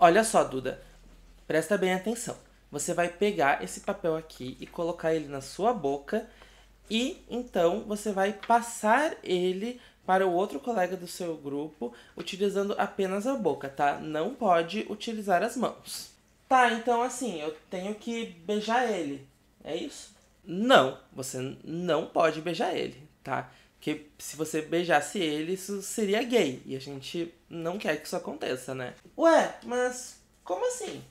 Olha só, Duda, presta bem atenção. Você vai pegar esse papel aqui e colocar ele na sua boca e então você vai passar ele para o outro colega do seu grupo utilizando apenas a boca, tá? Não pode utilizar as mãos. Tá, então assim, eu tenho que beijar ele, é isso? Não, você não pode beijar ele, tá? Porque se você beijasse ele, isso seria gay. E a gente não quer que isso aconteça, né? Ué, mas como assim?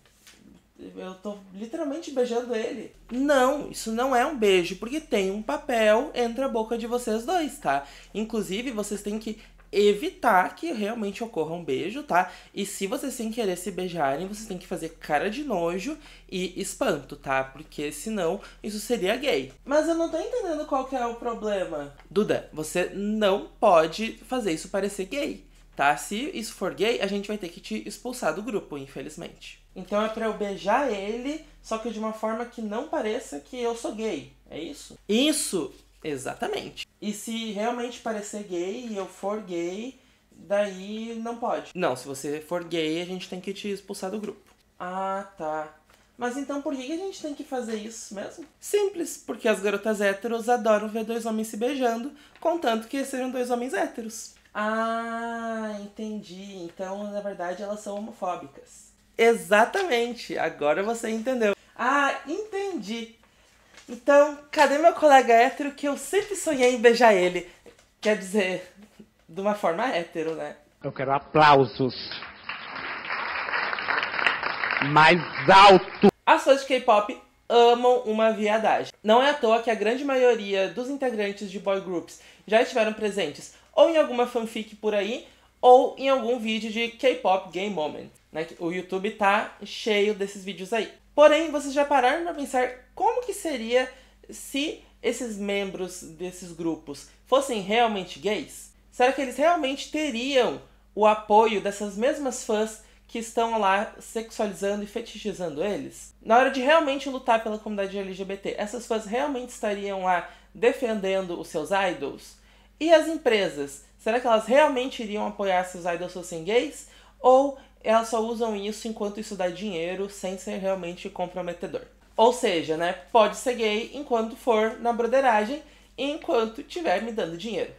Eu tô literalmente beijando ele. Não, isso não é um beijo, porque tem um papel entre a boca de vocês dois, tá? Inclusive, vocês têm que evitar que realmente ocorra um beijo, tá? E se vocês sem querer se beijarem, vocês têm que fazer cara de nojo e espanto, tá? Porque senão isso seria gay. Mas eu não tô entendendo qual que é o problema. Duda, você não pode fazer isso parecer gay, tá? Se isso for gay, a gente vai ter que te expulsar do grupo, infelizmente. Então é pra eu beijar ele, só que de uma forma que não pareça que eu sou gay, é isso? Isso! Exatamente. E se realmente parecer gay e eu for gay, daí não pode. Não, se você for gay, a gente tem que te expulsar do grupo. Ah, tá. Mas então por que a gente tem que fazer isso mesmo? Simples, porque as garotas héteros adoram ver dois homens se beijando, contanto que sejam dois homens héteros. Ah, entendi. Então, na verdade, elas são homofóbicas. Exatamente, agora você entendeu. Ah, entendi. Então, cadê meu colega hétero que eu sempre sonhei em beijar ele? Quer dizer, de uma forma hétero, né? Eu quero aplausos. Mais alto. As fãs de K-pop amam uma viadagem. Não é à toa que a grande maioria dos integrantes de boy groups já estiveram presentes ou em alguma fanfic por aí, ou em algum vídeo de K-pop Gay Moment, né? O YouTube tá cheio desses vídeos aí. Porém, vocês já pararam pra pensar como que seria se esses membros desses grupos fossem realmente gays? Será que eles realmente teriam o apoio dessas mesmas fãs que estão lá sexualizando e fetichizando eles? Na hora de realmente lutar pela comunidade LGBT, essas fãs realmente estariam lá defendendo os seus idols? E as empresas? Será que elas realmente iriam apoiar se os idols fossem gays? Ou elas só usam isso enquanto isso dá dinheiro, sem ser realmente comprometedor? Ou seja, né, pode ser gay enquanto for na broderagem e enquanto estiver me dando dinheiro.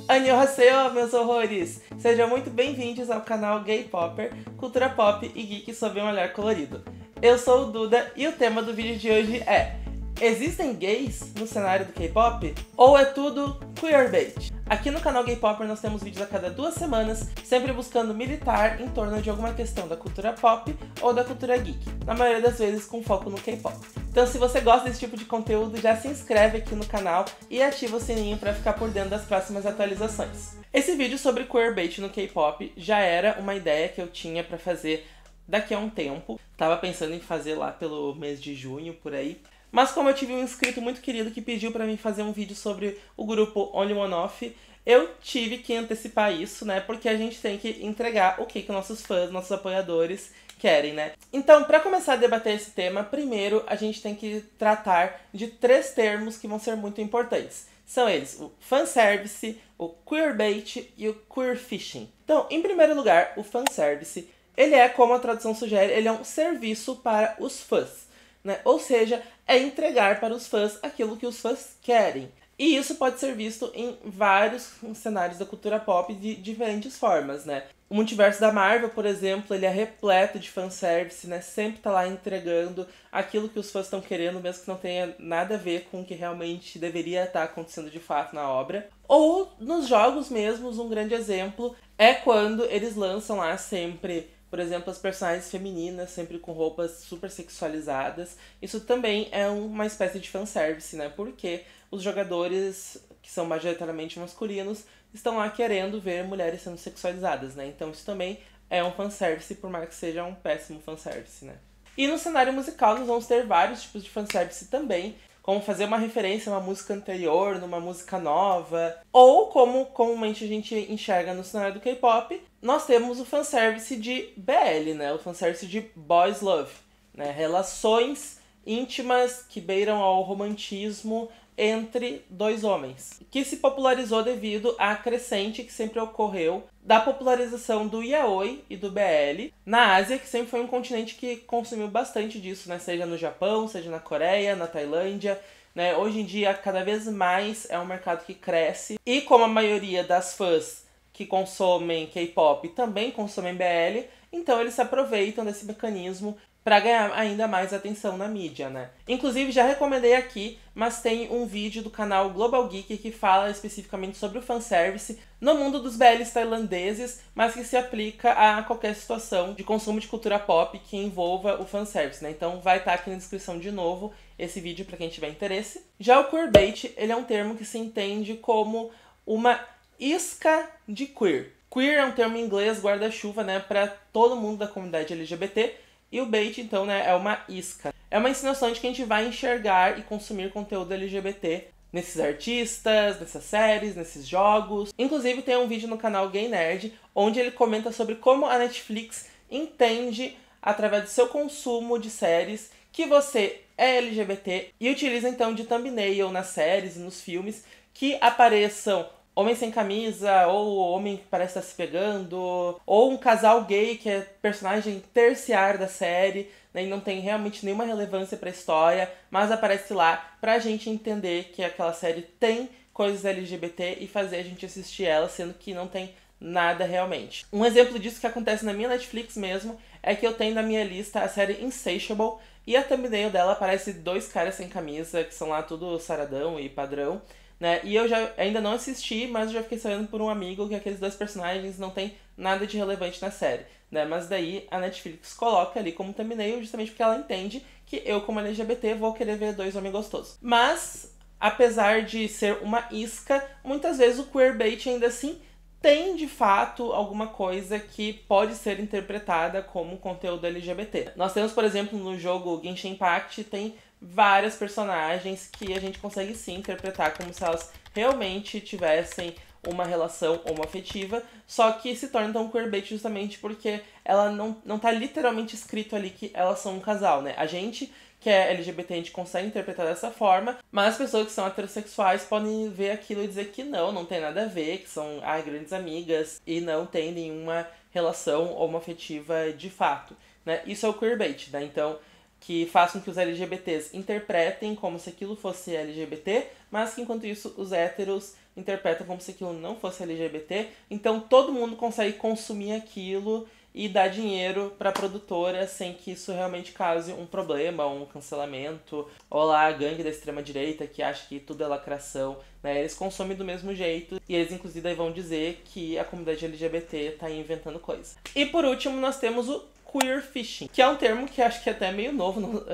Annyeonghaseyo, meus horrores! Sejam muito bem-vindos ao canal Gay Popper, cultura pop e geek sob um olhar colorido. Eu sou o Duda e o tema do vídeo de hoje é: existem gays no cenário do K-pop? Ou é tudo queerbait? Aqui no canal Gay Popper nós temos vídeos a cada 2 semanas, sempre buscando militar em torno de alguma questão da cultura pop ou da cultura geek, na maioria das vezes com foco no K-pop. Então se você gosta desse tipo de conteúdo, já se inscreve aqui no canal e ativa o sininho para ficar por dentro das próximas atualizações. Esse vídeo sobre queerbait no K-pop já era uma ideia que eu tinha para fazer daqui a um tempo. Tava pensando em fazer lá pelo mês de junho, por aí. Mas como eu tive um inscrito muito querido que pediu pra mim fazer um vídeo sobre o grupo Only One Off, eu tive que antecipar isso, né? Porque a gente tem que entregar o que nossos fãs, nossos apoiadores querem, né? Então, pra começar a debater esse tema, primeiro a gente tem que tratar de 3 termos que vão ser muito importantes. São eles o fanservice, o queerbait e o queerfishing. Então, em primeiro lugar, o fanservice, ele é, como a tradução sugere, ele é um serviço para os fãs, né? Ou seja, é entregar para os fãs aquilo que os fãs querem. E isso pode ser visto em vários cenários da cultura pop de diferentes formas, né? O multiverso da Marvel, por exemplo, ele é repleto de fanservice, né? Sempre tá lá entregando aquilo que os fãs estão querendo, mesmo que não tenha nada a ver com o que realmente deveria estar acontecendo de fato na obra. Ou nos jogos mesmos, um grande exemplo é quando eles lançam lá sempre, por exemplo, as personagens femininas, sempre com roupas super sexualizadas. Isso também é uma espécie de fanservice, né? Porque os jogadores, que são majoritariamente masculinos, estão lá querendo ver mulheres sendo sexualizadas, né? Então isso também é um fanservice, por mais que seja um péssimo fanservice, né? E no cenário musical nós vamos ter vários tipos de fanservice também, como fazer uma referência a uma música anterior, numa música nova, ou como comumente a gente enxerga no cenário do K-pop, nós temos o fanservice de BL, né? O fanservice de Boys Love, né? Relações íntimas que beiram ao romantismo entre dois homens, que se popularizou devido à crescente que sempre ocorreu da popularização do yaoi e do BL na Ásia, que sempre foi um continente que consumiu bastante disso, né? Seja no Japão, seja na Coreia, na Tailândia, né? Hoje em dia, cada vez mais é um mercado que cresce, e como a maioria das fãs que consomem K-pop também consomem BL, então eles se aproveitam desse mecanismo para ganhar ainda mais atenção na mídia, né? Inclusive, já recomendei aqui, mas tem um vídeo do canal Global Geek que fala especificamente sobre o fanservice no mundo dos BLs tailandeses, mas que se aplica a qualquer situação de consumo de cultura pop que envolva o fanservice, né? Então vai estar aqui na descrição de novo esse vídeo para quem tiver interesse. Já o queerbait, ele é um termo que se entende como uma isca de queer. Queer é um termo em inglês guarda-chuva, né, para todo mundo da comunidade LGBT, e o bait, então, né, é uma isca. É uma insinuação de que a gente vai enxergar e consumir conteúdo LGBT nesses artistas, nessas séries, nesses jogos. Inclusive, tem um vídeo no canal Gay Nerd, onde ele comenta sobre como a Netflix entende, através do seu consumo de séries, que você é LGBT, e utiliza, então, de thumbnail nas séries e nos filmes que apareçam homem sem camisa, ou homem que parece estar se pegando, ou um casal gay que é personagem terciário da série, né, e não tem realmente nenhuma relevância para a história, mas aparece lá pra gente entender que aquela série tem coisas LGBT e fazer a gente assistir ela, sendo que não tem nada realmente. Um exemplo disso que acontece na minha Netflix mesmo é que eu tenho na minha lista a série Insatiable, e a thumbnail dela aparece dois caras sem camisa, que são lá tudo saradão e padrão, né? E eu ainda não assisti, mas já fiquei sabendo por um amigo que aqueles dois personagens não tem nada de relevante na série, né? Mas daí a Netflix coloca ali como thumbnail justamente porque ela entende que eu, como LGBT, vou querer ver dois homens gostosos. Mas, apesar de ser uma isca, muitas vezes o queerbait ainda assim tem de fato alguma coisa que pode ser interpretada como conteúdo LGBT. Nós temos, por exemplo, no jogo Genshin Impact, tem várias personagens que a gente consegue sim interpretar como se elas realmente tivessem uma relação homoafetiva, só que se torna então queerbait justamente porque ela não tá literalmente escrito ali que elas são um casal, né? A gente que é LGBT, a gente consegue interpretar dessa forma, mas as pessoas que são heterossexuais podem ver aquilo e dizer que não tem nada a ver, que são grandes amigas e não tem nenhuma relação homoafetiva de fato, né? Isso é o queerbait, né? Então, que façam que os LGBTs interpretem como se aquilo fosse LGBT, mas que enquanto isso os héteros interpretam como se aquilo não fosse LGBT. Então todo mundo consegue consumir aquilo e dar dinheiro para a produtora sem que isso realmente cause um problema, um cancelamento, ou lá a gangue da extrema-direita que acha que tudo é lacração, né? Eles consomem do mesmo jeito e eles inclusive vão dizer que a comunidade LGBT tá inventando coisa. E por último nós temos o queer fishing, que é um termo que acho que é até meio novo.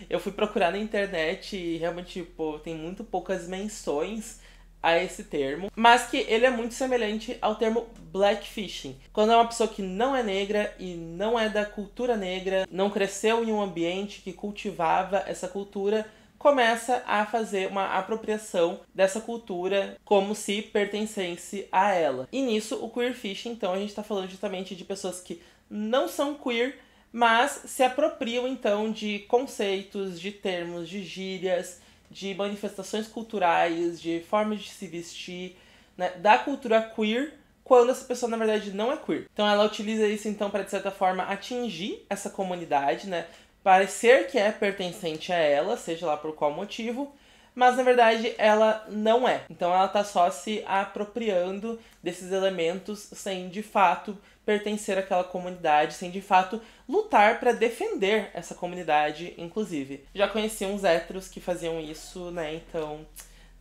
Eu fui procurar na internet e realmente tem muito poucas menções a esse termo, mas que ele é muito semelhante ao termo blackfishing, quando é uma pessoa que não é negra e não é da cultura negra, não cresceu em um ambiente que cultivava essa cultura, começa a fazer uma apropriação dessa cultura como se pertencesse a ela. E nisso, o queer fishing, então, a gente está falando justamente de pessoas que não são queer, mas se apropriam, então, de conceitos, de termos, de gírias, de manifestações culturais, de formas de se vestir, né, da cultura queer, quando essa pessoa, na verdade, não é queer. Então ela utiliza isso, então, para, de certa forma, atingir essa comunidade, né, parecer que é pertencente a ela, seja lá por qual motivo, mas, na verdade, ela não é. Então ela tá só se apropriando desses elementos sem, de fato, pertencer àquela comunidade, sem, de fato, lutar para defender essa comunidade, inclusive. Já conheci uns héteros que faziam isso, né? Então,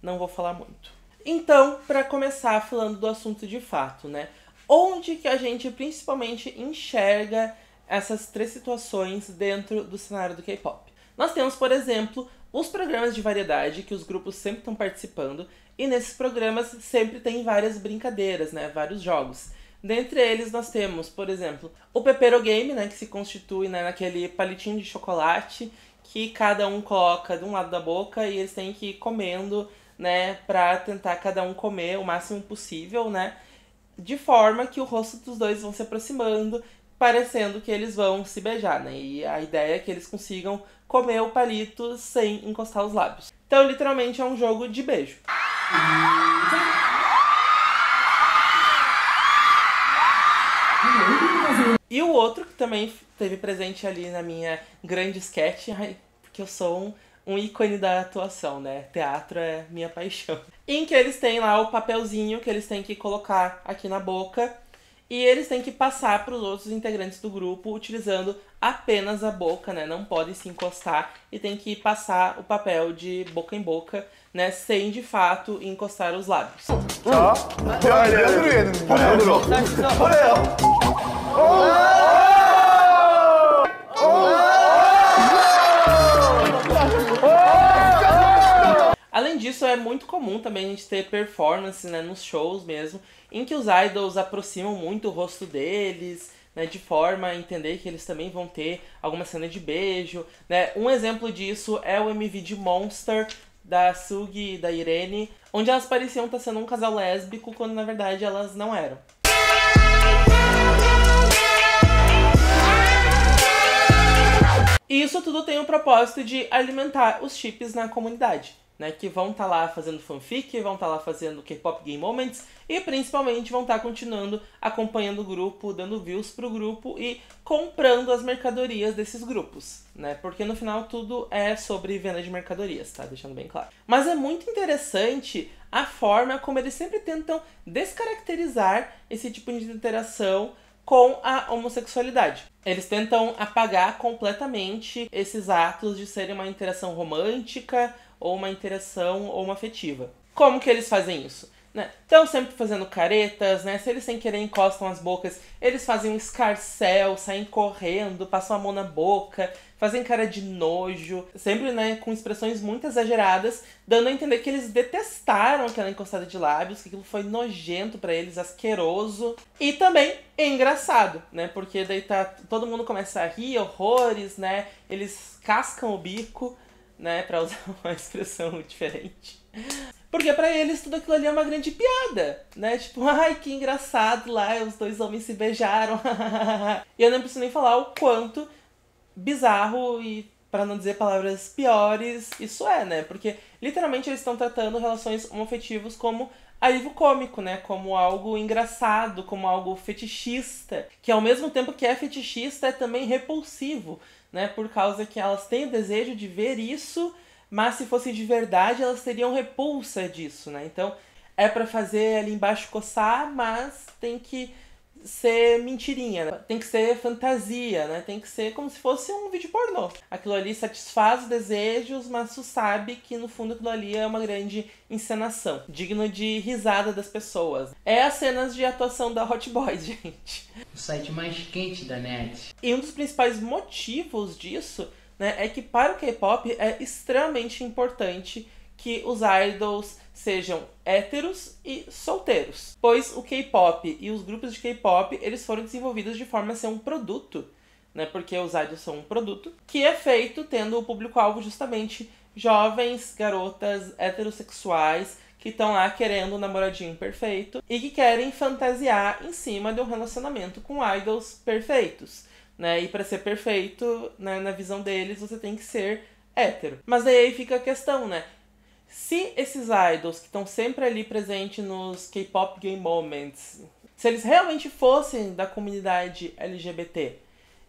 não vou falar muito. Então, para começar falando do assunto de fato, né? Onde que a gente principalmente enxerga essas três situações dentro do cenário do K-pop? Nós temos, por exemplo, os programas de variedade que os grupos sempre estão participando, e nesses programas sempre tem várias brincadeiras, né? Vários jogos. Dentre eles nós temos, por exemplo, o Pepero Game, né, que se constitui, né, naquele palitinho de chocolate que cada um coloca de um lado da boca e eles têm que ir comendo, né, pra tentar cada um comer o máximo possível, né, de forma que o rosto dos dois vão se aproximando, parecendo que eles vão se beijar, né, e a ideia é que eles consigam comer o palito sem encostar os lábios. Então, literalmente, é um jogo de beijo. E o outro, que também teve presente ali na minha grande sketch, porque eu sou um ícone da atuação, né? Teatro é minha paixão. Em que eles têm lá o papelzinho que eles têm que colocar aqui na boca e eles têm que passar para os outros integrantes do grupo utilizando apenas a boca, né? Não podem se encostar e tem que passar o papel de boca em boca, né? Sem, de fato, encostar os lábios. Além disso, é muito comum também a gente ter performance, né, nos shows mesmo, em que os idols aproximam muito o rosto deles, né, de forma a entender que eles também vão ter alguma cena de beijo, né? Um exemplo disso é o MV de Monster, da Sugi e da Irene, onde elas pareciam estar sendo um casal lésbico, quando na verdade elas não eram. E isso tudo tem o propósito de alimentar os chips na comunidade, né, que vão estar lá fazendo fanfic, vão estar lá fazendo K-Pop Game Moments e principalmente vão estar continuando acompanhando o grupo, dando views pro grupo e comprando as mercadorias desses grupos, né? Porque no final tudo é sobre venda de mercadorias, tá? Deixando bem claro. Mas é muito interessante a forma como eles sempre tentam descaracterizar esse tipo de interação com a homossexualidade. Eles tentam apagar completamente esses atos de serem uma interação romântica ou uma interação ou uma afetiva. Como que eles fazem isso? Estão sempre fazendo caretas, né? Se eles sem querer encostam as bocas, eles fazem um escarcel, saem correndo, passam a mão na boca, fazem cara de nojo, sempre, né, com expressões muito exageradas, dando a entender que eles detestaram aquela encostada de lábios, que aquilo foi nojento pra eles, asqueroso. E também é engraçado, né? Porque daí todo mundo começa a rir, horrores, né? Eles cascam o bico, né, pra usar uma expressão diferente. Porque pra eles tudo aquilo ali é uma grande piada, né? Tipo, ai, que engraçado lá, os dois homens se beijaram. E eu não preciso nem falar o quanto bizarro e, pra não dizer palavras piores, isso é, né? Porque literalmente eles estão tratando relações homoafetivas como alívio cômico, né? Como algo engraçado, como algo fetichista. Que ao mesmo tempo que é fetichista, é também repulsivo, né? Por causa que elas têm o desejo de ver isso, mas se fosse de verdade, elas teriam repulsa disso, né? Então, é pra fazer ali embaixo coçar, mas tem que ser mentirinha, né? Tem que ser fantasia, né? Tem que ser como se fosse um vídeo pornô. Aquilo ali satisfaz os desejos, mas tu sabe que no fundo aquilo ali é uma grande encenação, digno de risada das pessoas. É as cenas de atuação da Hot Boys, gente. O site mais quente da net. E um dos principais motivos disso, né, é que para o K-pop é extremamente importante que os idols sejam héteros e solteiros. Pois o K-pop e os grupos de K-pop, eles foram desenvolvidos de forma a ser um produto, né? Porque os idols são um produto que é feito tendo o público-alvo justamente jovens, garotas heterossexuais que estão lá querendo um namoradinho perfeito e que querem fantasiar em cima de um relacionamento com idols perfeitos, né? E para ser perfeito, né, na visão deles, você tem que ser hétero. Mas daí aí fica a questão, né? Se esses idols que estão sempre ali presentes nos K-Pop Game Moments, se eles realmente fossem da comunidade LGBT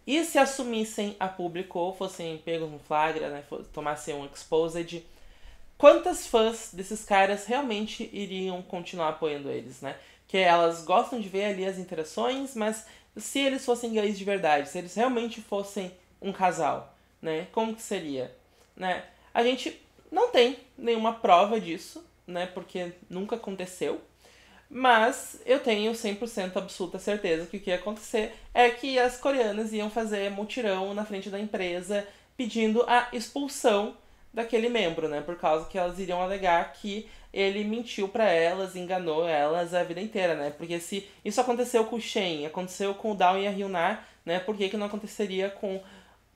e se assumissem a público ou fossem pegos no flagra, né, tomassem um exposed, quantas fãs desses caras realmente iriam continuar apoiando eles, né? Que elas gostam de ver ali as interações, mas se eles fossem gays de verdade, se eles realmente fossem um casal, né? Como que seria, né? A gente não tem nenhuma prova disso, né? Porque nunca aconteceu. Mas eu tenho 100% absoluta certeza que o que ia acontecer é que as coreanas iam fazer mutirão na frente da empresa pedindo a expulsão daquele membro, né? Por causa que elas iriam alegar que ele mentiu pra elas, enganou elas a vida inteira, né? Porque se isso aconteceu com o Shen, aconteceu com o Dawn e a Hyuna, né? Por que não aconteceria com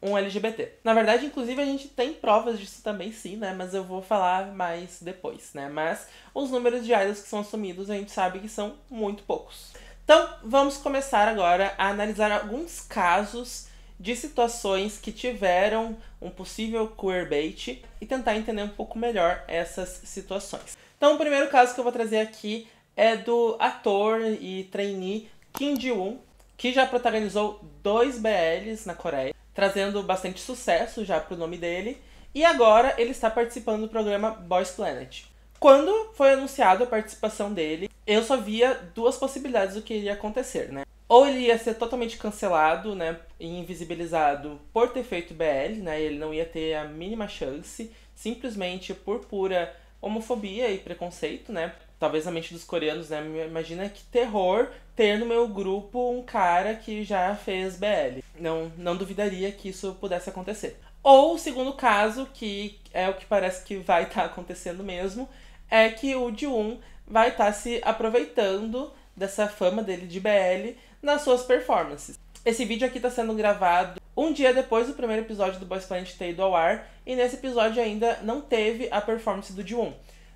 um LGBT? Na verdade, inclusive, a gente tem provas disso também, sim, né? Mas eu vou falar mais depois, né? Mas os números de idols que são assumidos, a gente sabe que são muito poucos. Então, vamos começar agora a analisar alguns casos de situações que tiveram um possível queerbait e tentar entender um pouco melhor essas situações. Então, o primeiro caso que eu vou trazer aqui é do ator e trainee Kim Ji-woon, que já protagonizou 2 BLs na Coreia, trazendo bastante sucesso já pro nome dele, e agora ele está participando do programa Boys Planet. Quando foi anunciado a participação dele, eu só via 2 possibilidades do que iria acontecer, né? Ou ele ia ser totalmente cancelado, né, e invisibilizado por ter feito BL, né, ele não ia ter a mínima chance, simplesmente por pura homofobia e preconceito, né? Talvez na mente dos coreanos, né, imagina que terror ter no meu grupo um cara que já fez BL. Não duvidaria que isso pudesse acontecer. Ou o segundo caso, que é o que parece que vai estar acontecendo mesmo, é que o Ji-woon vai estar se aproveitando dessa fama dele de BL nas suas performances. Esse vídeo aqui está sendo gravado um dia depois do primeiro episódio do Boys Planet ter ido ao ar, e nesse episódio ainda não teve a performance do Ji-woon,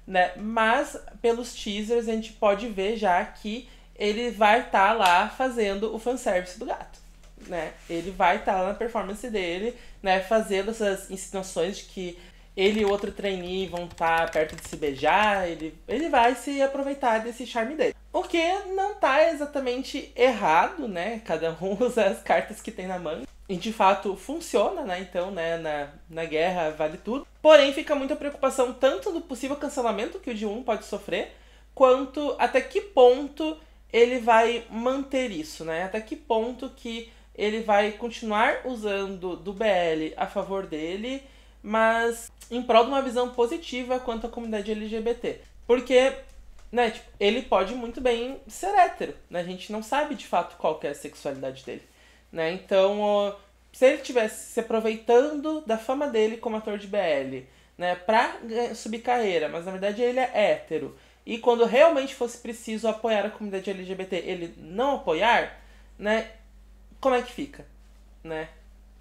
né? Mas pelos teasers a gente pode ver já que ele vai estar lá fazendo o fanservice do gato, né? Ele vai estar lá na performance dele, né, fazendo essas insinuações de que ele e o outro trainee vão estar perto de se beijar, ele vai se aproveitar desse charme dele. O que não tá exatamente errado, né? Cada um usa as cartas que tem na mão. E de fato funciona, né? Então, né, na guerra vale tudo. Porém, fica muita preocupação tanto do possível cancelamento que o Ji-woon pode sofrer, quanto até que ponto ele vai manter isso, né? Até que ponto que ele vai continuar usando do BL a favor dele, mas em prol de uma visão positiva quanto à comunidade LGBT. Porque, né, tipo, ele pode muito bem ser hétero, né? A gente não sabe de fato qual que é a sexualidade dele, né? Então, se ele estivesse se aproveitando da fama dele como ator de BL, né, pra subir carreira, mas na verdade ele é hétero, e quando realmente fosse preciso apoiar a comunidade LGBT, ele não apoiar, né, como é que fica, né?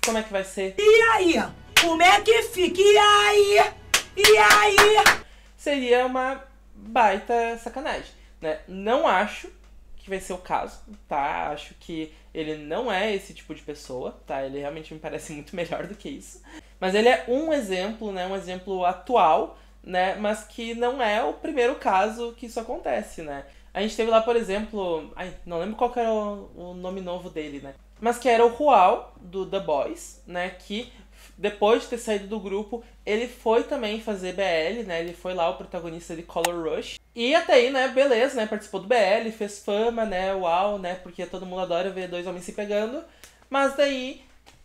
Como é que vai ser? E aí? Como é que fica? E aí? E aí? Seria uma baita sacanagem, né? Não acho que vai ser o caso, tá? Acho que ele não é esse tipo de pessoa, tá? Ele realmente me parece muito melhor do que isso. Mas ele é um exemplo, né? Um exemplo atual, né? Mas que não é o primeiro caso que isso acontece, né? A gente teve lá, por exemplo... Ai, não lembro qual que era o nome novo dele, né? Mas que era o Hual, do The Boys, né? Que depois de ter saído do grupo, ele foi também fazer BL, né? Ele foi lá o protagonista de Color Rush. E até aí, né? Beleza, né? Participou do BL, fez fama, né? Uau, né? Porque todo mundo adora ver 2 homens se pegando. Mas daí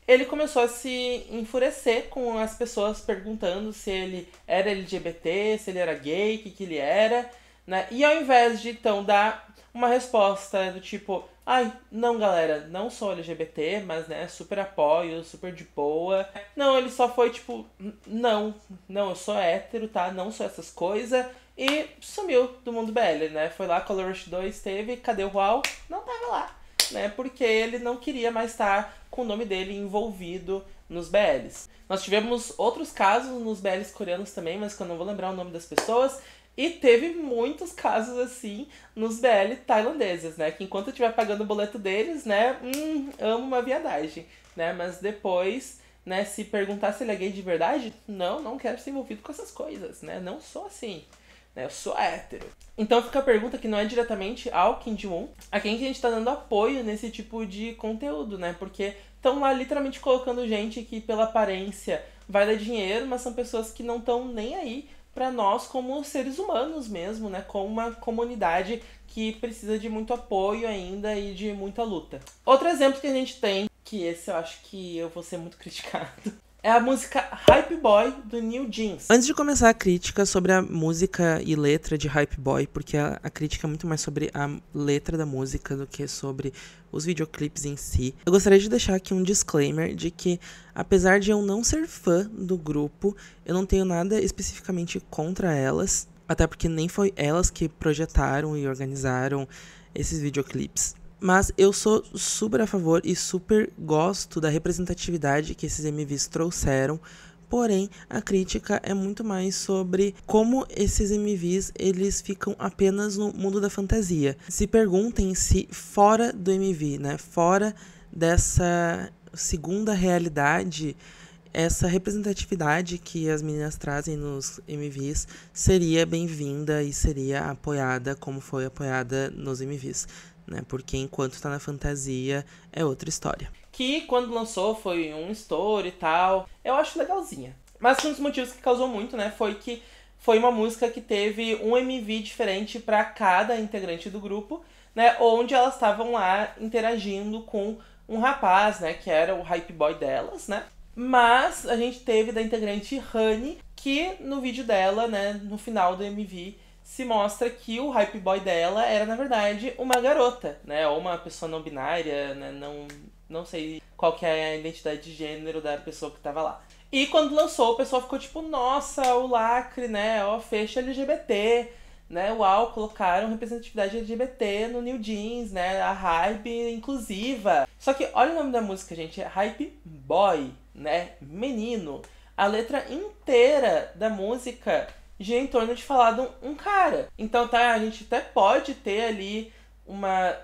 ele começou a se enfurecer com as pessoas perguntando se ele era LGBT, se ele era gay, o que ele era, né? E ao invés de, então, dar uma resposta do tipo... Ai, não, galera, não sou LGBT, mas, né, super apoio, super de boa. Não, ele só foi, tipo, não, eu sou hétero, tá? Não sou essas coisas. E sumiu do mundo BL, né? Foi lá, Color Rush 2 teve, cadê o Hual? Não tava lá, né? Porque ele não queria mais estar com o nome dele envolvido nos BLs. Nós tivemos outros casos nos BLs coreanos também, mas que eu não vou lembrar o nome das pessoas. E teve muitos casos assim nos BL tailandeses, né? Que enquanto eu estiver pagando o boleto deles, né? Amo uma viadagem, né? Mas depois, né? Se perguntar se ele é gay de verdade, não quero ser envolvido com essas coisas, né? Não sou assim, né? Eu sou hétero. Então fica a pergunta que não é diretamente ao Kim Ji-woon, a quem que a gente tá dando apoio nesse tipo de conteúdo, né? Porque estão lá literalmente colocando gente que pela aparência vai dar dinheiro, mas são pessoas que não estão nem aí para nós como seres humanos mesmo, né? Como uma comunidade que precisa de muito apoio ainda e de muita luta. Outro exemplo que a gente tem, que esse eu acho que eu vou ser muito criticado, é a música Hype Boy, do New Jeans. Antes de começar a crítica sobre a música e letra de Hype Boy, porque a crítica é muito mais sobre a letra da música do que sobre os videoclipes em si, eu gostaria de deixar aqui um disclaimer de que, apesar de eu não ser fã do grupo, eu não tenho nada especificamente contra elas, até porque nem foi elas que projetaram e organizaram esses videoclipes. Mas eu sou super a favor e super gosto da representatividade que esses MVs trouxeram. Porém, a crítica é muito mais sobre como esses MVs eles ficam apenas no mundo da fantasia. Se perguntem se fora do MV, né, fora dessa segunda realidade, essa representatividade que as meninas trazem nos MVs seria bem-vinda e seria apoiada como foi apoiada nos MVs, né? Porque enquanto tá na fantasia é outra história. Que quando lançou foi um estouro e tal, eu acho legalzinha. Mas um dos motivos que causou muito, né, foi que foi uma música que teve um MV diferente para cada integrante do grupo, né, onde elas estavam lá interagindo com um rapaz, né, que era o hype boy delas, né. Mas a gente teve da integrante Honey, que no vídeo dela, né, no final do MV, se mostra que o hype boy dela era, na verdade, uma garota, né, ou uma pessoa não binária, né, não sei qual que é a identidade de gênero da pessoa que tava lá. E quando lançou, o pessoal ficou tipo, nossa, o lacre, né, ó, fecha LGBT, né, uau, colocaram representatividade LGBT no New Jeans, né, a hype inclusiva. Só que olha o nome da música, gente, é Hype Boy, né, menino. A letra inteira da música gira em torno de falar de um cara. Então tá, a gente até pode ter ali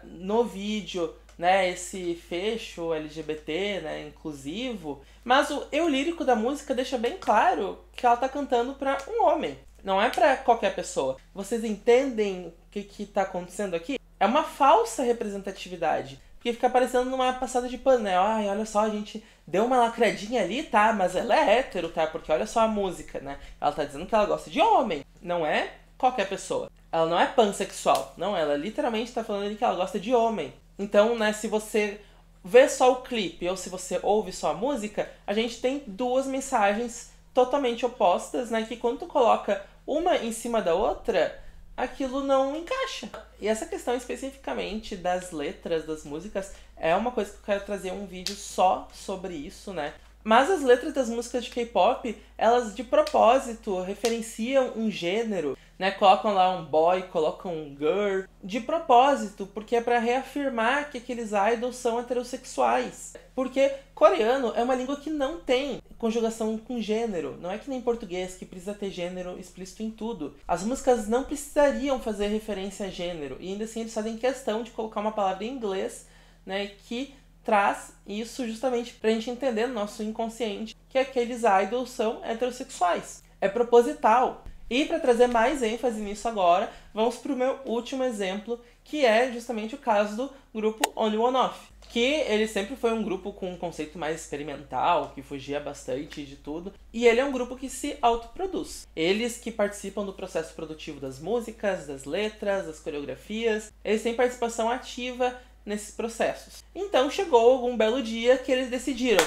no vídeo, né, esse fecho LGBT, né, inclusivo, mas o eu lírico da música deixa bem claro que ela tá cantando pra um homem, não é pra qualquer pessoa. Vocês entendem o que tá acontecendo aqui? É uma falsa representatividade, porque fica parecendo numa passada de pano, né? Ai, olha só, a gente deu uma lacradinha ali, tá, mas ela é hétero, tá, porque olha só a música, né? Ela tá dizendo que ela gosta de homem, não é qualquer pessoa. Ela não é pansexual, não, ela literalmente tá falando ali que ela gosta de homem. Então, né, se você vê só o clipe ou se você ouve só a música, a gente tem duas mensagens totalmente opostas, né, que quando tu coloca uma em cima da outra, aquilo não encaixa. E essa questão especificamente das letras das músicas é uma coisa que eu quero trazer um vídeo só sobre isso, né. Mas as letras das músicas de K-pop, elas de propósito referenciam um gênero, né? Colocam lá um boy, colocam um girl, de propósito, porque é para reafirmar que aqueles idols são heterossexuais. Porque coreano é uma língua que não tem conjugação com gênero. Não é que nem português, que precisa ter gênero explícito em tudo. As músicas não precisariam fazer referência a gênero, e ainda assim eles fazem questão de colocar uma palavra em inglês, né, que traz isso justamente pra gente entender no nosso inconsciente que aqueles idols são heterossexuais. É proposital. E para trazer mais ênfase nisso agora, vamos pro meu último exemplo, que é justamente o caso do grupo Only One Off. Que ele sempre foi um grupo com um conceito mais experimental, que fugia bastante de tudo. E ele é um grupo que se autoproduz. Eles que participam do processo produtivo das músicas, das letras, das coreografias. Eles têm participação ativa nesses processos. Então chegou algum belo dia que eles decidiram,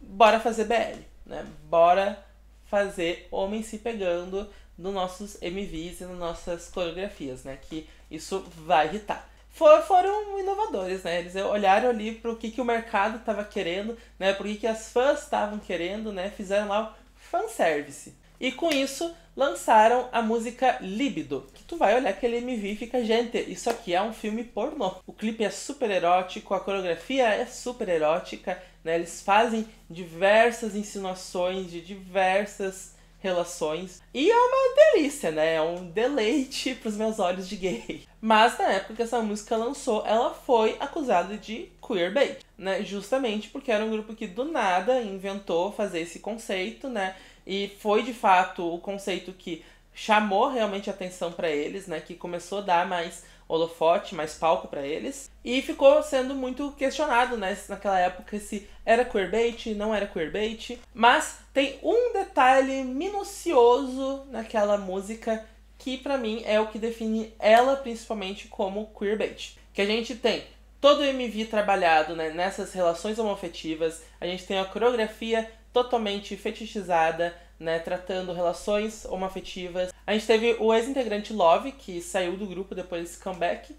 bora fazer BL, né? Bora fazer homens se pegando nos nossos MVs e nas nossas coreografias, né? Que isso vai irritar. Foram inovadores, né? Eles olharam ali para o que o mercado estava querendo, né? Por que as fãs estavam querendo, né? Fizeram lá o fanservice. E com isso, lançaram a música Líbido, que tu vai olhar aquele MV e fica, gente, isso aqui é um filme pornô. O clipe é super erótico, a coreografia é super erótica, né? Eles fazem diversas insinuações de diversas relações. E é uma delícia, né? É um deleite pros meus olhos de gay. Mas na época que essa música lançou, ela foi acusada de queerbait, né? Justamente porque era um grupo que do nada inventou fazer esse conceito, né? E foi de fato o conceito que chamou realmente atenção para eles, né? Que começou a dar mais holofote, mais palco para eles. E ficou sendo muito questionado, né? Naquela época se era queerbait, não era queerbait. Mas tem um detalhe minucioso naquela música que pra mim é o que define ela principalmente como queerbait. Que a gente tem todo o MV trabalhado, né, nessas relações homoafetivas. A gente tem a coreografia totalmente fetichizada, né, tratando relações homoafetivas. A gente teve o ex-integrante Love, que saiu do grupo depois desse comeback,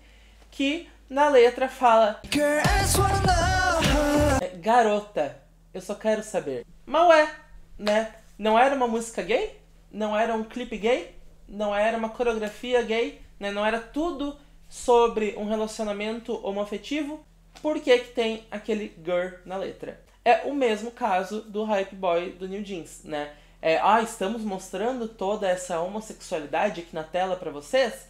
que na letra fala: garota, eu só quero saber. Mas ué, né? Não era uma música gay? Não era um clipe gay? Não era uma coreografia gay? Né? Não era tudo sobre um relacionamento homoafetivo? Por que que tem aquele girl na letra? É o mesmo caso do Hype Boy do New Jeans, né? Estamos mostrando toda essa homossexualidade aqui na tela pra vocês,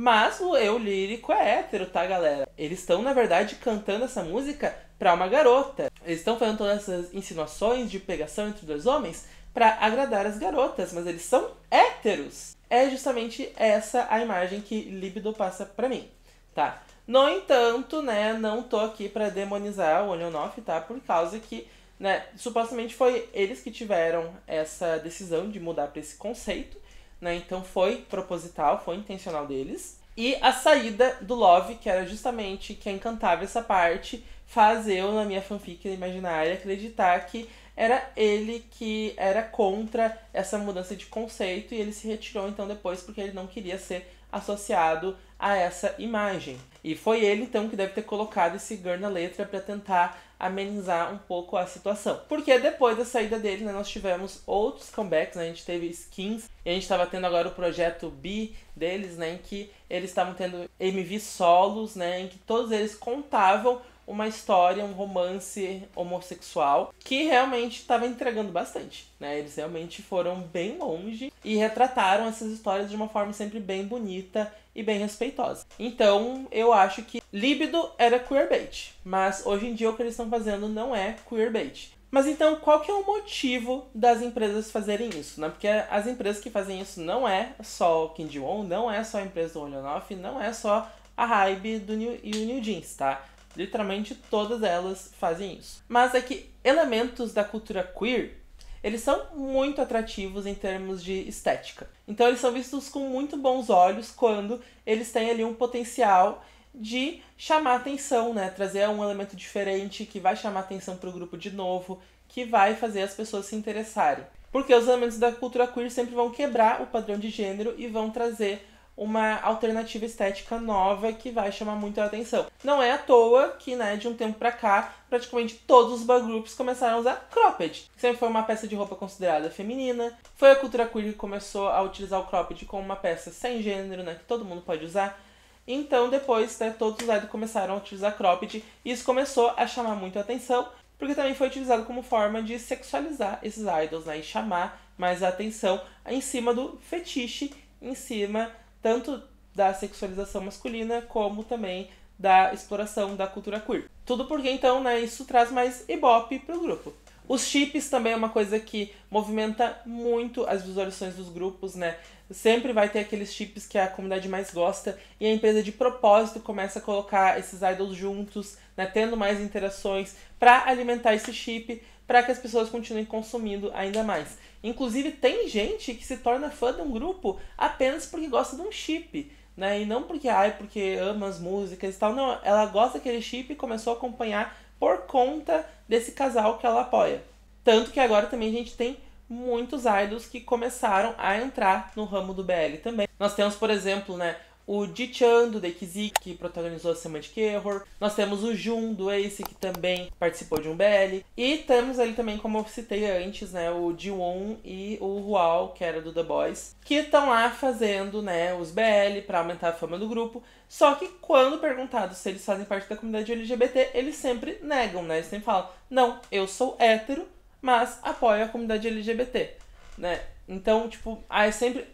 Mas o eu lírico é hétero, tá, galera? Eles estão, na verdade, cantando essa música pra uma garota. Eles estão fazendo todas essas insinuações de pegação entre dois homens pra agradar as garotas, mas eles são héteros. É justamente essa a imagem que Libido passa pra mim, tá? No entanto, né, não tô aqui pra demonizar o Olionoff, tá? Por causa que, né, supostamente foi eles que tiveram essa decisão de mudar pra esse conceito, né? Então foi proposital, foi intencional deles. E a saída do Love, que era justamente quem cantava essa parte, faz eu, na minha fanfic imaginária, acreditar que era ele que era contra essa mudança de conceito e ele se retirou então depois porque ele não queria ser associado a essa imagem. E foi ele então que deve ter colocado esse girl na letra para tentar amenizar um pouco a situação. Porque depois da saída dele, né, nós tivemos outros comebacks, né, a gente teve Skins e a gente estava tendo agora o projeto B deles, né, em que eles estavam tendo MV solos, né, em que todos eles contavam uma história, um romance homossexual que realmente estava entregando bastante, né? Eles realmente foram bem longe e retrataram essas histórias de uma forma sempre bem bonita e bem respeitosa. Então, eu acho que Libido era queerbait, mas hoje em dia o que eles estão fazendo não é queerbait. Mas então, qual que é o motivo das empresas fazerem isso, né? Porque as empresas que fazem isso não é só o Kim Ji-won, não é só a empresa do Olionoff, não é só a Hybe do New Jeans, tá? Literalmente todas elas fazem isso. Mas é que elementos da cultura queer, eles são muito atrativos em termos de estética. Então eles são vistos com muito bons olhos quando eles têm ali um potencial de chamar atenção, né? Trazer um elemento diferente que vai chamar atenção para o grupo de novo, que vai fazer as pessoas se interessarem. Porque os elementos da cultura queer sempre vão quebrar o padrão de gênero e vão trazer uma alternativa estética nova que vai chamar muito a atenção. Não é à toa que, né, de um tempo pra cá, praticamente todos os boy groups começaram a usar cropped. Sempre foi uma peça de roupa considerada feminina. Foi a cultura queer que começou a utilizar o cropped como uma peça sem gênero, né, que todo mundo pode usar. Então, depois, né, todos os idols começaram a utilizar cropped e isso começou a chamar muito a atenção, porque também foi utilizado como forma de sexualizar esses idols, né, e chamar mais a atenção em cima do fetiche, em cima tanto da sexualização masculina, como também da exploração da cultura queer. Tudo porque, então, né, isso traz mais ibope pro grupo. Os chips também é uma coisa que movimenta muito as visualizações dos grupos, né? Sempre vai ter aqueles chips que a comunidade mais gosta e a empresa de propósito começa a colocar esses idols juntos, né, tendo mais interações para alimentar esse chip, para que as pessoas continuem consumindo ainda mais. Inclusive, tem gente que se torna fã de um grupo apenas porque gosta de um chip, né? E não porque, porque ama as músicas e tal. Não, ela gosta daquele chip e começou a acompanhar por conta desse casal que ela apoia. Tanto que agora também a gente tem muitos idols que começaram a entrar no ramo do BL também. Nós temos, por exemplo, né, o Ji-chan, do DayZ, que protagonizou a Semantic Error. Nós temos o Jun, do Ace, que também participou de um BL. E temos ali também, como eu citei antes, né, o Ji-won e o Rual, que era do The Boys, que estão lá fazendo, né, os BL para aumentar a fama do grupo. Só que quando perguntado se eles fazem parte da comunidade LGBT, eles sempre negam, né? Eles sempre falam, não, eu sou hétero, mas apoio a comunidade LGBT, né? Então, tipo, é sempre,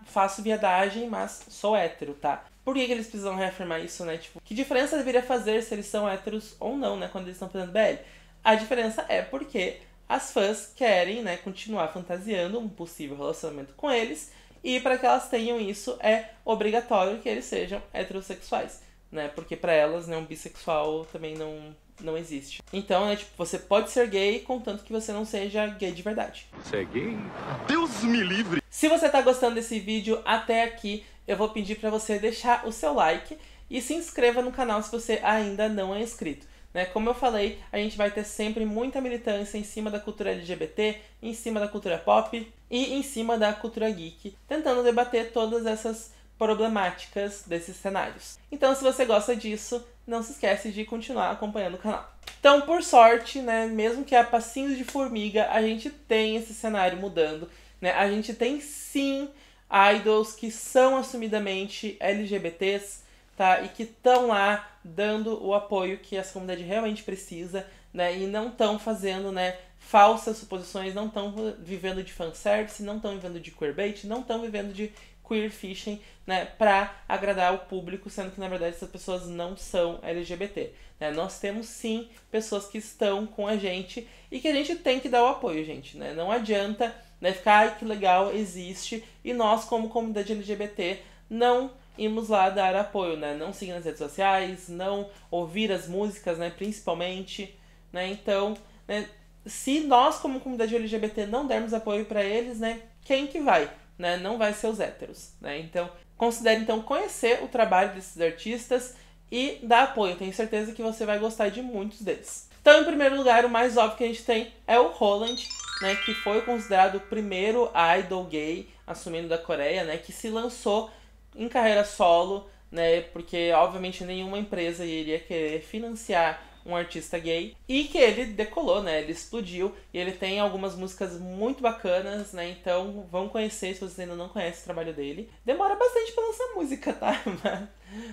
faço viadagem, mas sou hétero, tá? Por que eles precisam reafirmar isso, né? Tipo, que diferença deveria fazer se eles são héteros ou não, né? Quando eles estão fazendo BL? A diferença é porque as fãs querem, né, continuar fantasiando um possível relacionamento com eles e para que elas tenham isso é obrigatório que eles sejam heterossexuais, né? Porque para elas, né, um bissexual também não existe. Então, né, tipo, você pode ser gay contanto que você não seja gay de verdade. Você é gay? Deus me livre! Se você tá gostando desse vídeo até aqui, eu vou pedir pra você deixar o seu like e se inscreva no canal se você ainda não é inscrito. Né? Como eu falei, a gente vai ter sempre muita militância em cima da cultura LGBT, em cima da cultura pop e em cima da cultura geek, tentando debater todas essas problemáticas desses cenários. Então, se você gosta disso, não se esquece de continuar acompanhando o canal. Então, por sorte, né, mesmo que a passinhos de formiga, a gente tem esse cenário mudando, né? A gente tem sim idols que são assumidamente LGBTs, tá? E que estão lá dando o apoio que essa comunidade realmente precisa, né? E não estão fazendo, né, falsas suposições, não estão vivendo de fanservice, não estão vivendo de queerbait, não estão vivendo de queer fishing, né, pra agradar o público, sendo que na verdade essas pessoas não são LGBT, né? Nós temos sim pessoas que estão com a gente e que a gente tem que dar o apoio, gente, né? Não adianta, né, ficar, ai, que legal, existe, e nós como comunidade LGBT não irmos lá dar apoio, né? Não seguir nas redes sociais, não ouvir as músicas, né, principalmente, né? Então, né, se nós como comunidade LGBT não dermos apoio pra eles, né, quem que vai? Né? Não vai ser os héteros, né? Então, considere então conhecer o trabalho desses artistas e dar apoio. Tenho certeza que você vai gostar de muitos deles. Então, em primeiro lugar, o mais óbvio que a gente tem é o Holland, né, que foi considerado o primeiro idol gay assumindo da Coreia, né, que se lançou em carreira solo, né, porque obviamente nenhuma empresa iria querer financiar um artista gay, e que ele decolou, né, ele explodiu, e ele tem algumas músicas muito bacanas, né, então vão conhecer se vocês ainda não conhecem o trabalho dele. Demora bastante pra lançar música, tá?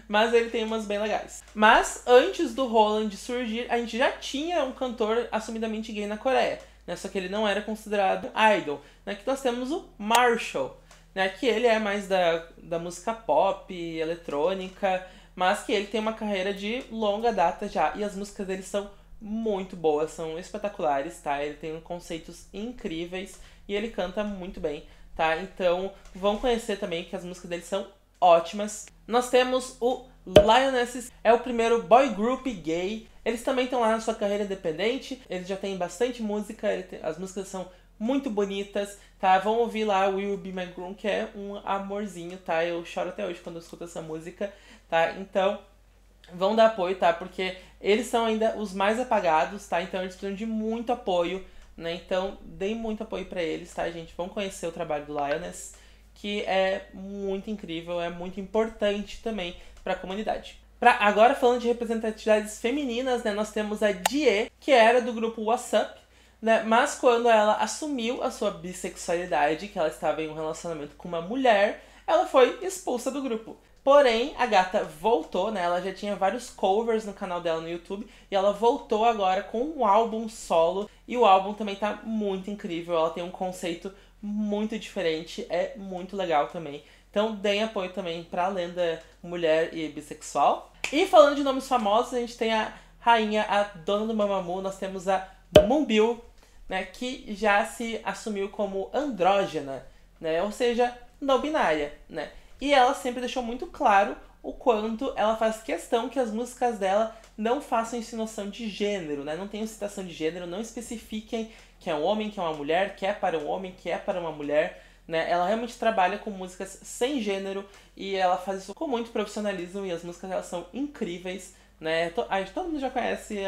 Mas ele tem umas bem legais. Mas antes do Holland surgir, a gente já tinha um cantor assumidamente gay na Coreia, né, só que ele não era considerado idol, né, que nós temos o Marshall, né, que ele é mais da música pop, eletrônica, mas que ele tem uma carreira de longa data já, e as músicas dele são muito boas, são espetaculares, tá? Ele tem conceitos incríveis e ele canta muito bem, tá? Então, vão conhecer também que as músicas dele são ótimas. Nós temos o Lionesses, é o primeiro boy group gay. Eles também estão lá na sua carreira independente, eles já têm bastante música, as músicas são muito bonitas, tá? Vão ouvir lá o Will Be My Groom, que é um amorzinho, tá? Eu choro até hoje quando eu escuto essa música, tá? Então, vão dar apoio, tá? Porque eles são ainda os mais apagados, tá? Então, eles precisam de muito apoio, né? Então, deem muito apoio pra eles, tá, gente? Vão conhecer o trabalho do Lioness, que é muito incrível, é muito importante também pra comunidade. Agora, falando de representatividades femininas, né? Nós temos a Jie, que era do grupo What's Up, né? Mas quando ela assumiu a sua bissexualidade, que ela estava em um relacionamento com uma mulher, ela foi expulsa do grupo. Porém, a gata voltou, né? Ela já tinha vários covers no canal dela no YouTube, e ela voltou agora com um álbum solo, e o álbum também tá muito incrível, ela tem um conceito muito diferente, é muito legal também. Então deem apoio também pra lenda mulher e bissexual. E falando de nomes famosos, a gente tem a rainha, a dona do Mamamoo, nós temos a Moonbyul, né, que já se assumiu como andrógena, né, ou seja, não binária, né. E ela sempre deixou muito claro o quanto ela faz questão que as músicas dela não façam insinuação de gênero, né, não tenham citação de gênero, não especifiquem que é um homem, que é uma mulher, que é para um homem, que é para uma mulher, né. Ela realmente trabalha com músicas sem gênero e ela faz isso com muito profissionalismo e as músicas dela são incríveis, né? Todo mundo já conhece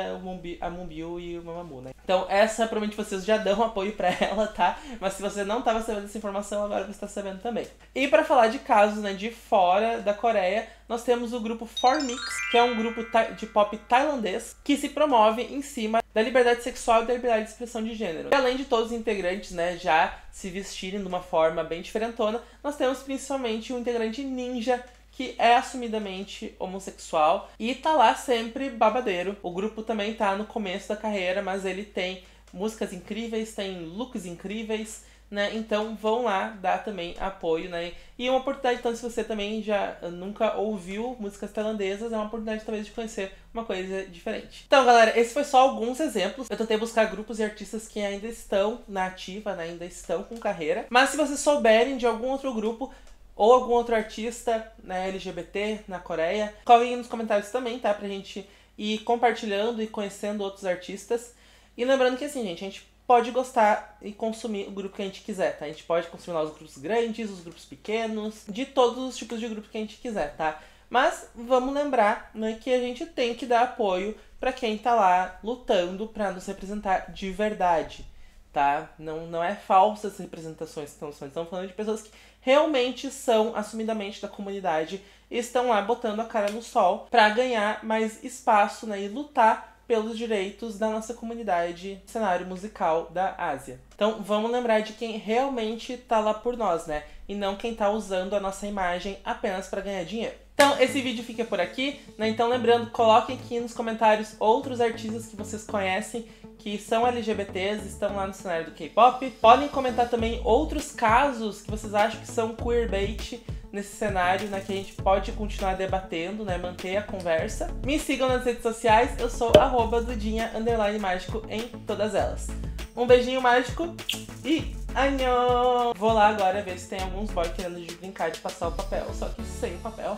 a Moonbyul e o Mamamoo, né? Então essa provavelmente vocês já dão apoio pra ela, tá? Mas se você não estava sabendo dessa informação, agora você está sabendo também. E pra falar de casos, né, de fora da Coreia, nós temos o grupo 4Mix, que é um grupo de pop tailandês que se promove em cima da liberdade sexual e da liberdade de expressão de gênero. E além de todos os integrantes, né, já se vestirem de uma forma bem diferentona, nós temos principalmente o integrante Ninja, que é assumidamente homossexual e tá lá sempre babadeiro. O grupo também tá no começo da carreira, mas ele tem músicas incríveis, tem looks incríveis, né? Então vão lá dar também apoio, né? E uma oportunidade, então, se você também já nunca ouviu músicas tailandesas, é uma oportunidade talvez de conhecer uma coisa diferente. Então, galera, esse foi só alguns exemplos. Eu tentei buscar grupos e artistas que ainda estão na ativa, né? Ainda estão com carreira. Mas se vocês souberem de algum outro grupo ou algum outro artista, né, LGBT na Coreia, coloquem nos comentários também, tá? Pra gente ir compartilhando e conhecendo outros artistas. E lembrando que assim, gente, a gente pode gostar e consumir o grupo que a gente quiser, tá? A gente pode consumir lá os grupos grandes, os grupos pequenos, de todos os tipos de grupo que a gente quiser, tá? Mas vamos lembrar, né, que a gente tem que dar apoio pra quem tá lá lutando pra nos representar de verdade, tá? Não é falsas representações que estamos falando de pessoas que realmente são assumidamente da comunidade e estão lá botando a cara no sol pra ganhar mais espaço, né, e lutar pelos direitos da nossa comunidade no cenário musical da Ásia. Então vamos lembrar de quem realmente tá lá por nós, né, e não quem tá usando a nossa imagem apenas pra ganhar dinheiro. Então esse vídeo fica por aqui, né? Então lembrando, coloquem aqui nos comentários outros artistas que vocês conhecem que são LGBTs, estão lá no cenário do K-pop. Podem comentar também outros casos que vocês acham que são queerbait, nesse cenário, né, que a gente pode continuar debatendo, né, manter a conversa. Me sigam nas redes sociais, eu sou @dudinha_mágico em todas elas. Um beijinho mágico e anhô! Vou lá agora ver se tem alguns boys querendo brincar de passar o papel, só que sem papel.